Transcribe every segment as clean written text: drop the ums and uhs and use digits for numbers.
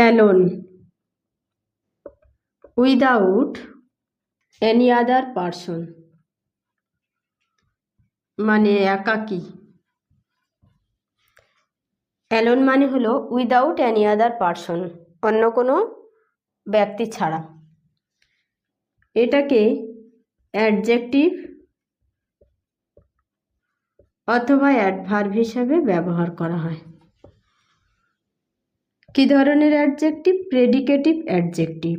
alone, without any other person, মানে একাকী। Alone মানে হলো উইদাউট এনি আদার পারসন, অন্য কোনো ব্যক্তি ছাড়া। এটাকে অ্যাডজেক্টিভ অথবা অ্যাডভার্ব হিসাবে ব্যবহার করা হয়। কি ধরনের অ্যাডজেক্টিভ? Predicative adjective.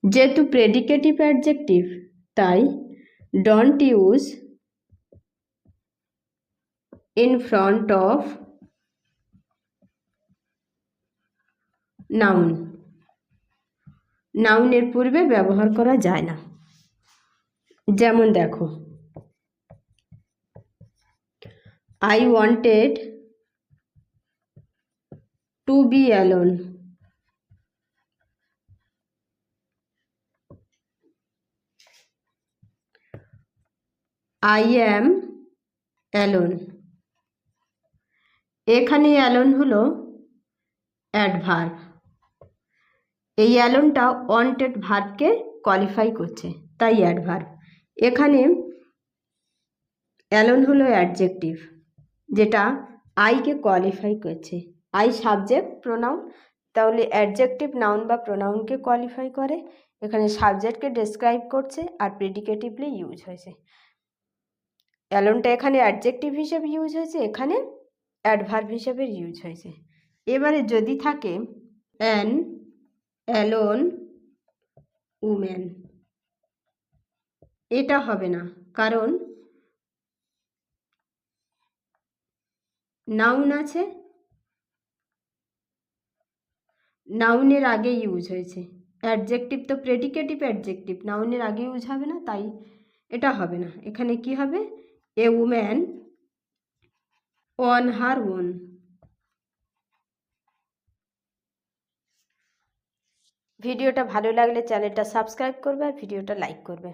যেহেতু প্রেডিকেটিভ অ্যাডজেক্টিভ, তাই don't use in front of noun. নাউনের পূর্বে ব্যবহার করা যায় না। যেমন দেখো, I wanted to be alone. I am alone. এখানে অ্যালোন হলো অ্যাডভার্ব। এই অ্যালোনটা ওয়ান্টেড ভার্বকে কোয়ালিফাই করছে, তাই অ্যাডভার্ব। এখানে অ্যালোন হলো অ্যাডজেক্টিভ, যেটা আইকে কোয়ালিফাই করছে। আই সাবজেক্ট প্রোনাউন, তাহলে অ্যাডজেক্টিভ নাউন বা প্রোনাউনকে কোয়ালিফাই করে। এখানে সাবজেক্টকে ডেসক্রাইব করছে আর প্রেডিকেটিভলি ইউজ হয়েছে। অ্যালোনটা এখানে অ্যাডজেক্টিভ হিসেবে ইউজ হয়েছে, এখানে অ্যাডভার্ব হিসেবে ইউজ হয়েছে। এবারে যদি থাকে অ্যান অ্যালোন উমেন, এটা হবে না, কারণ নাউন আছে, নাউনের আগে ইউজ হয়েছে। অ্যাডজেক্টিভ তো প্রেডিকেটিভ অ্যাডজেক্টিভ, নাউনের আগে ইউজ হবে না, তাই এটা হবে না। এখানে কি হবে? এ উম্যান অন হার ওন। ভিডিওটা ভালো লাগলে চ্যানেলটা সাবস্ক্রাইব করবে আর ভিডিওটা লাইক করবে।